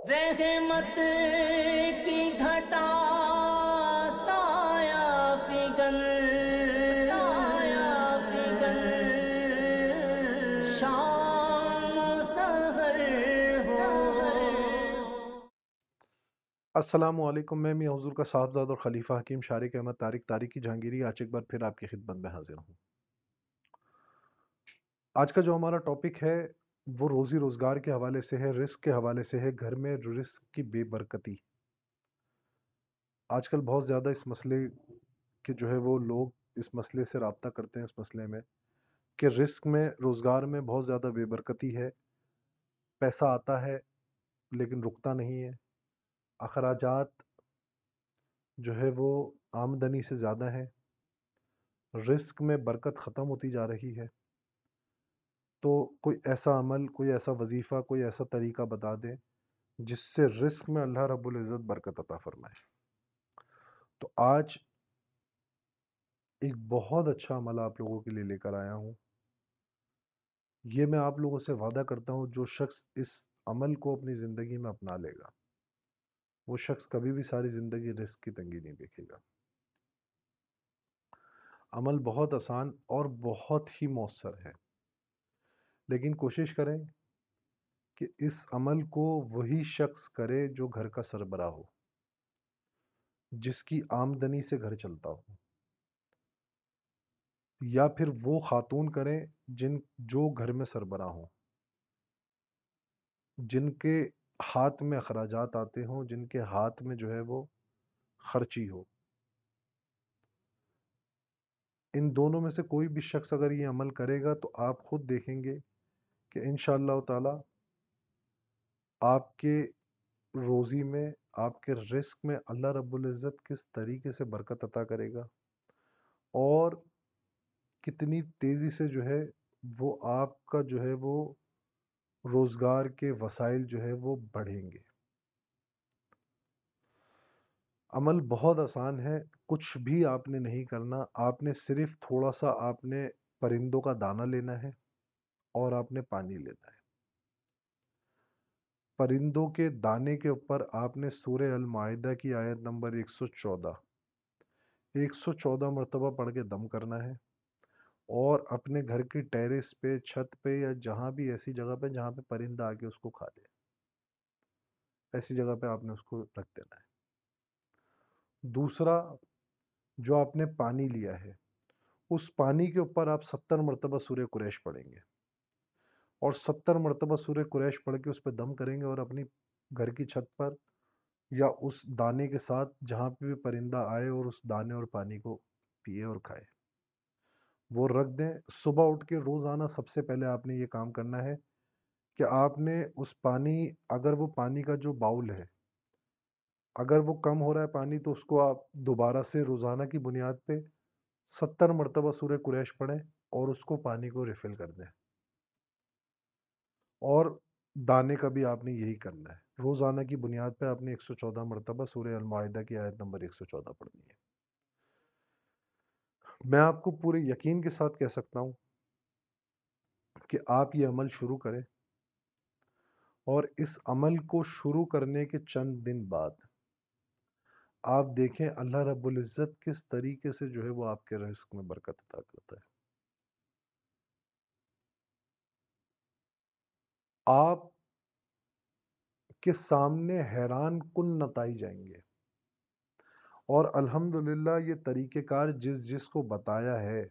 رحمت کی گھٹا سایہ فگن شام و سحر ہو۔ السلام علیکم، میں میاں حضور کا صاحبزاد اور خلیفہ حکیم شارق احمد طارق طارقی جہانگیری آج ایک بار پھر آپ کی خدمت میں حاضر ہوں۔ آج کا جو ہمارا ٹاپک ہے وہ روزی روزگار کے حوالے سے ہے، رزق کے حوالے سے ہے، گھر میں رزق کی بے برکتی۔ آج کل بہت زیادہ اس مسئلے کے جو ہے وہ لوگ اس مسئلے سے رابطہ کرتے ہیں، اس مسئلے میں کہ رزق میں، روزگار میں بہت زیادہ بے برکتی ہے، پیسہ آتا ہے لیکن رکتا نہیں ہے، اخراجات جو ہے وہ آمدنی سے زیادہ ہیں، رزق میں برکت ختم ہوتی جا رہی ہے۔ تو کوئی ایسا عمل، کوئی ایسا وظیفہ، کوئی ایسا طریقہ بتا دیں جس سے رزق میں اللہ رب العزت برکت عطا فرمائے۔ تو آج ایک بہت اچھا عمل آپ لوگوں کے لیے لے کر آیا ہوں۔ یہ میں آپ لوگوں سے وعدہ کرتا ہوں جو شخص اس عمل کو اپنی زندگی میں اپنا لے گا وہ شخص کبھی بھی ساری زندگی رزق کی تنگی نہیں دیکھے گا۔ عمل بہت آسان اور بہت ہی مؤثر ہے، لیکن کوشش کریں کہ اس عمل کو وہی شخص کرے جو گھر کا سربراہ ہو، جس کی آمدنی سے گھر چلتا ہو، یا پھر وہ خاتون کریں جو گھر میں سربراہ ہوں، جن کے ہاتھ میں اخراجات آتے ہوں، جن کے ہاتھ میں جو ہے وہ خرچی ہو۔ ان دونوں میں سے کوئی بھی شخص اگر یہ عمل کرے گا تو آپ خود دیکھیں گے کہ انشاءاللہ تعالی آپ کے روزی میں، آپ کے رزق میں اللہ رب العزت کس طریقے سے برکت عطا کرے گا اور کتنی تیزی سے جو ہے وہ آپ کا جو ہے وہ روزگار کے وسائل جو ہے وہ بڑھیں گے۔ عمل بہت آسان ہے، کچھ بھی آپ نے نہیں کرنا، آپ نے صرف تھوڑا سا آپ نے پرندوں کا دانہ لینا ہے اور آپ نے پانی لینا ہے۔ پرندوں کے دانے کے اوپر آپ نے سورہ المائدہ کی آیت نمبر 114 مرتبہ پڑھ کے دم کرنا ہے، اور اپنے گھر کی ٹیرس پہ، چھت پہ، یا جہاں بھی ایسی جگہ پہ جہاں پہ پرندہ آ کے اس کو کھا لے، ایسی جگہ پہ آپ نے اس کو رکھ دینا ہے۔ دوسرا، جو آپ نے پانی لیا ہے اس پانی کے اوپر آپ 70 مرتبہ سورہ قریش پڑھیں گے، اور 70 مرتبہ سورہ قریش پڑھ کے اس پہ دم کریں گے، اور اپنی گھر کی چھت پر یا اس دانے کے ساتھ جہاں پہ بھی پرندہ آئے اور اس دانے اور پانی کو پیے اور کھائے، وہ رکھ دیں۔ صبح اٹھ کے روزانہ سب سے پہلے آپ نے یہ کام کرنا ہے کہ آپ نے اس پانی، اگر وہ پانی کا جو باؤل ہے اگر وہ کم ہو رہا ہے پانی، تو اس کو آپ دوبارہ سے روزانہ کی بنیاد پہ 70 مرتبہ سورہ قریش پڑھیں اور اس کو پانی کو ریفل کر دیں، اور دانے کا بھی آپ نے یہی کرنا ہے۔ روزانہ کی بنیاد پہ آپ نے 114 مرتبہ سورہ المائدہ کی آیت نمبر 114 پڑھنی ہے۔ میں آپ کو پورے یقین کے ساتھ کہہ سکتا ہوں کہ آپ یہ عمل شروع کریں، اور اس عمل کو شروع کرنے کے چند دن بعد آپ دیکھیں اللہ رب العزت کس طریقے سے جو ہے وہ آپ کے رزق میں برکت عطا کرتا ہے۔ آپ کے سامنے حیران کن نتائج آئیں گے، اور الحمدللہ یہ طریقہ کار جس کو بتایا ہے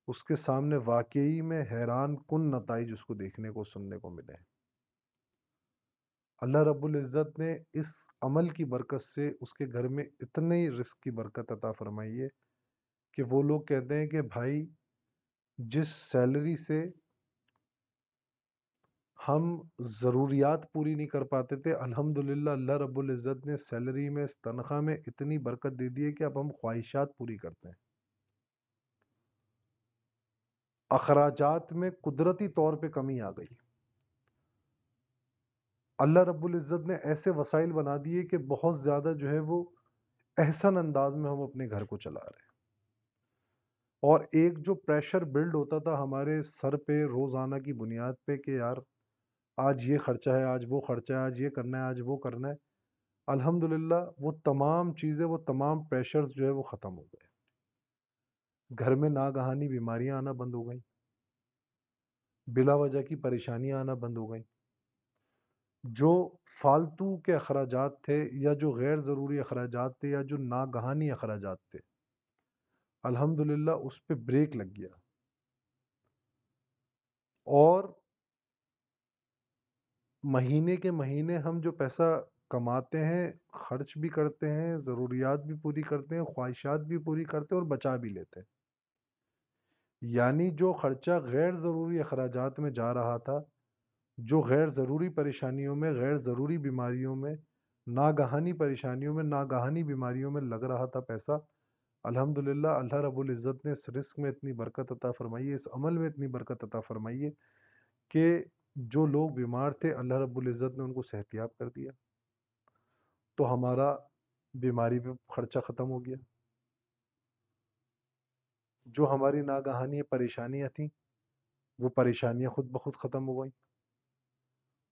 اس کے سامنے واقعی میں حیران کن نتائج اس کو دیکھنے کو، سننے کو ملے ہیں۔ اللہ رب العزت نے اس عمل کی برکت سے اس کے گھر میں اتنے رزق کی برکت عطا فرمائی ہے کہ وہ لوگ کہتے ہیں کہ بھائی جس سیلری سے ہم ضروریات پوری نہیں کر پاتے تھے، الحمدللہ اللہ رب العزت نے سیلری میں، اس تنخواہ میں اتنی برکت دے دی ہے کہ اب ہم خواہشات پوری کرتے ہیں۔ اخراجات میں قدرتی طور پہ کمی آ گئی۔ اللہ رب العزت نے ایسے وسائل بنا دیے کہ بہت زیادہ جو ہے وہ احسن انداز میں ہم اپنے گھر کو چلا رہے ہیں، اور ایک جو پریشر بلڈ ہوتا تھا ہمارے سر پہ روزانہ کی بنیاد پہ کہ یار آج یہ خرچہ ہے، آج وہ خرچہ ہے، آج یہ کرنا ہے، آج وہ کرنا ہے، الحمدللہ وہ تمام چیزیں، وہ تمام پریشرز جو ہے وہ ختم ہو گئے. گھر میں ناگہانی بیماریاں آنا بند ہو گئیں، بلا وجہ کی پریشانیاں آنا بند ہو گئیں. جو فالتو کے اخراجات تھے یا جو غیر ضروری اخراجات تھے یا جو ناگہانی اخراجات تھے، الحمدللہ اس پہ بریک لگ گیا. اور مہینے کے مہینے ہم جو پیسہ کماتے ہیں، خرچ بھی کرتے ہیں، ضروریات بھی پوری کرتے ہیں، خواہشات بھی پوری کرتے ہیں اور بچا بھی لیتے ہیں. یعنی جو خرچہ غیر ضروری اخراجات میں جا رہا تھا، جو غیر ضروری پریشانیوں میں، غیر ضروری بیماریوں میں، ناگہانی پریشانیوں میں، ناگہانی بیماریوں میں لگ رہا تھا پیسہ، الحمدللہ اللہ رب العزت نے اس رزق میں اتنی برکت عطا فرمائی ہے، اس عمل میں اتنی برکت عطا فرمائی ہے کہ جو لوگ بیمار تھے اللہ رب العزت نے ان کو صحت یاب کر دیا، تو ہمارا بیماری پہ خرچہ ختم ہو گیا. جو ہماری ناگہانی پریشانیاں تھیں وہ پریشانیاں خود بخود ختم ہو گئیں.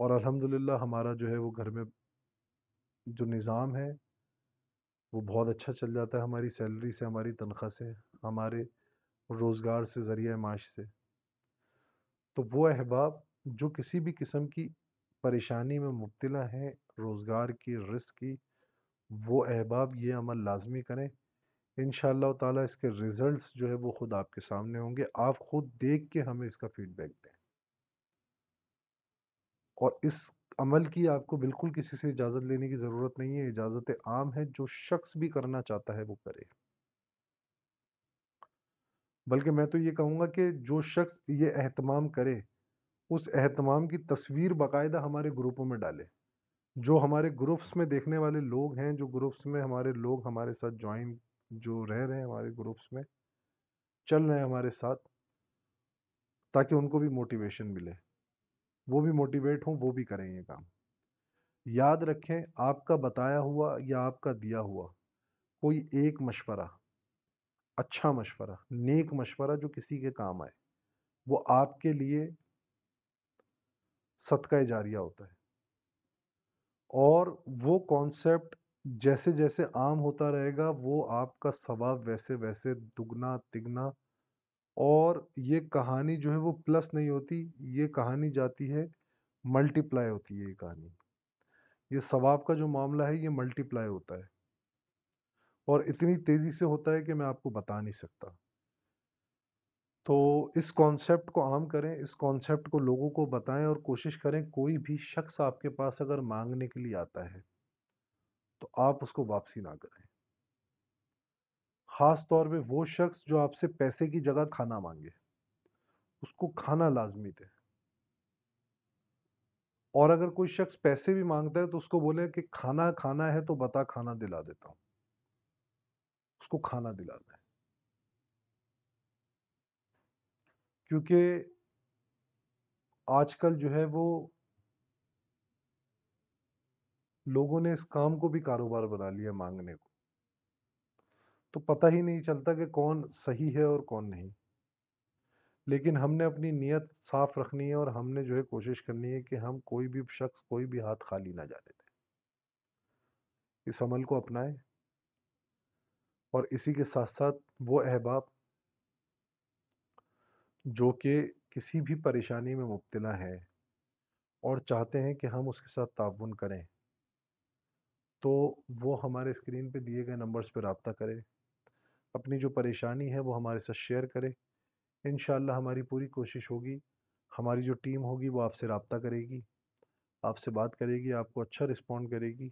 اور الحمدللہ ہمارا جو ہے وہ گھر میں جو نظام ہے وہ بہت اچھا چل جاتا ہے، ہماری سیلری سے، ہماری تنخواہ سے، ہمارے روزگار سے، ذریعہ معاش سے. تو وہ احباب جو کسی بھی قسم کی پریشانی میں مبتلا ہیں، روزگار کی، رزق کی، وہ احباب یہ عمل لازمی کریں. انشاءاللہ تعالیٰ اس کے ریزلٹس جو ہے وہ خود آپ کے سامنے ہوں گے. آپ خود دیکھ کے ہمیں اس کا فیڈ بیک دیں. اور اس عمل کی آپ کو بالکل کسی سے اجازت لینے کی ضرورت نہیں ہے، اجازت عام ہے، جو شخص بھی کرنا چاہتا ہے وہ کرے. بلکہ میں تو یہ کہوں گا کہ جو شخص یہ اہتمام کرے اس اہتمام کی تصویر باقاعدہ ہمارے گروپوں میں ڈالے. جو ہمارے گروپس میں دیکھنے والے لوگ ہیں، جو گروپس میں ہمارے لوگ ہمارے ساتھ جوائن جو رہ رہے ہیں ہمارے گروپس میں چل رہے ہیں ہمارے ساتھ، تاکہ ان کو بھی موٹیویشن ملے، وہ بھی موٹیویٹ ہوں، وہ بھی کریں یہ کام. یاد رکھیں آپ کا بتایا ہوا یا آپ کا دیا ہوا کوئی ایک مشورہ، اچھا مشورہ، نیک مشورہ جو کسی کے کام آئے، وہ آپ کے لیے صدقہ جاریہ ہوتا ہے. اور وہ کانسیپٹ جیسے جیسے عام ہوتا رہے گا وہ آپ کا ثواب ویسے ویسے دگنا تگنا. اور یہ کہانی جو ہے وہ پلس نہیں ہوتی، یہ کہانی جاتی ہے ملٹی پلائی ہوتی ہے. یہ کہانی، یہ ثواب کا جو معاملہ ہے یہ ملٹی پلائی ہوتا ہے اور اتنی تیزی سے ہوتا ہے کہ میں آپ کو بتا نہیں سکتا. تو اس کانسیپٹ کو عام کریں، اس کانسیپٹ کو لوگوں کو بتائیں اور کوشش کریں کوئی بھی شخص آپ کے پاس اگر مانگنے کے لیے آتا ہے تو آپ اس کو واپسی نہ کریں. خاص طور پہ وہ شخص جو آپ سے پیسے کی جگہ کھانا مانگے، اس کو کھانا لازمی دے. اور اگر کوئی شخص پیسے بھی مانگتا ہے تو اس کو بولے کہ کھانا کھانا ہے تو بتا، کھانا دلا دیتا ہوں. اس کو کھانا دلاتا ہے. کیونکہ آج کل جو ہے وہ لوگوں نے اس کام کو بھی کاروبار بنا لیا، مانگنے کو. تو پتہ ہی نہیں چلتا کہ کون صحیح ہے اور کون نہیں. لیکن ہم نے اپنی نیت صاف رکھنی ہے اور ہم نے جو ہے کوشش کرنی ہے کہ ہم کوئی بھی شخص کوئی بھی ہاتھ خالی نہ جانے دیں. اس عمل کو اپنائیں. اور اسی کے ساتھ ساتھ وہ احباب جو کہ کسی بھی پریشانی میں مبتلا ہیں اور چاہتے ہیں کہ ہم اس کے ساتھ تعاون کریں، تو وہ ہمارے اسکرین پہ دیے گئے نمبرز پہ رابطہ کرے. اپنی جو پریشانی ہے وہ ہمارے ساتھ شیئر کرے. انشاءاللہ ہماری پوری کوشش ہوگی، ہماری جو ٹیم ہوگی وہ آپ سے رابطہ کرے گی، آپ سے بات کرے گی، آپ کو اچھا رسپونڈ کرے گی.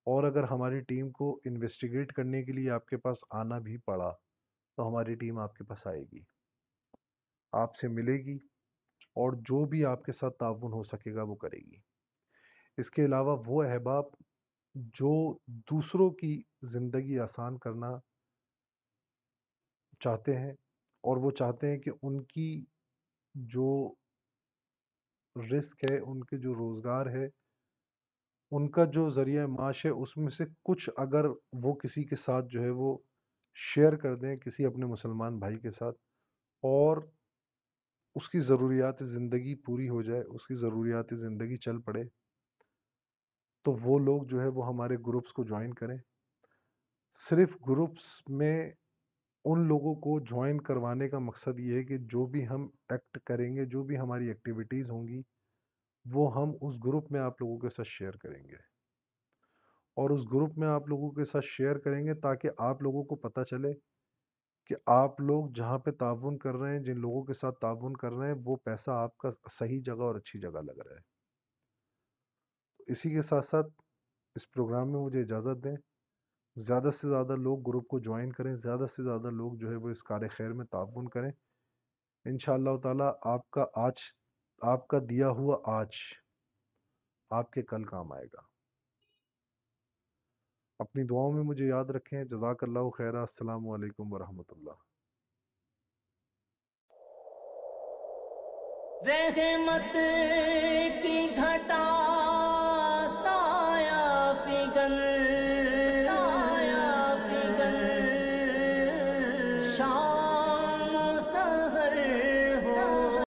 اور اگر ہماری ٹیم کو انویسٹیگیٹ کرنے کے لیے آپ کے پاس آنا بھی پڑا تو ہماری ٹیم آپ کے پاس آئے گی، آپ سے ملے گی اور جو بھی آپ کے ساتھ تعاون ہو سکے گا وہ کرے گی. اس کے علاوہ وہ احباب جو دوسروں کی زندگی آسان کرنا چاہتے ہیں اور وہ چاہتے ہیں کہ ان کی جو رزق ہے، ان کے جو روزگار ہے، ان کا جو ذریعہ معاش ہے، اس میں سے کچھ اگر وہ کسی کے ساتھ جو ہے وہ شیئر کر دیں، کسی اپنے مسلمان بھائی کے ساتھ، اور اس کی ضروریات زندگی پوری ہو جائے، اس کی ضروریات زندگی چل پڑے، تو وہ لوگ جو ہے وہ ہمارے گروپس کو جوائن کریں۔ صرف گروپس میں ان لوگوں کو جوائن کروانے کا مقصد یہ ہے کہ جو بھی ہم ایکٹ کریں گے، جو بھی ہماری ایکٹیویٹیز ہوں گی، وہ ہم اس گروپ میں آپ لوگوں کے ساتھ شیئر کریں گے، اور اس گروپ میں آپ لوگوں کے ساتھ شیئر کریں گے تاکہ آپ لوگوں کو پتہ چلے کہ آپ لوگ جہاں پہ تعاون کر رہے ہیں، جن لوگوں کے ساتھ تعاون کر رہے ہیں، وہ پیسہ آپ کا صحیح جگہ اور اچھی جگہ لگ رہا ہے۔ اسی کے ساتھ ساتھ اس پروگرام میں مجھے اجازت دیں، زیادہ سے زیادہ لوگ گروپ کو جوائن کریں، زیادہ سے زیادہ لوگ جو ہے وہ اس کار خیر میں تعاون کریں۔ انشاءاللہ تعالی آپ کا دیا ہوا آج آپ کے کل کام آئے گا۔ اپنی دعاؤں میں مجھے یاد رکھیں۔ جزاک اللہ خیر۔ السلام علیکم ورحمۃ اللہ۔ رحمت کی گھٹا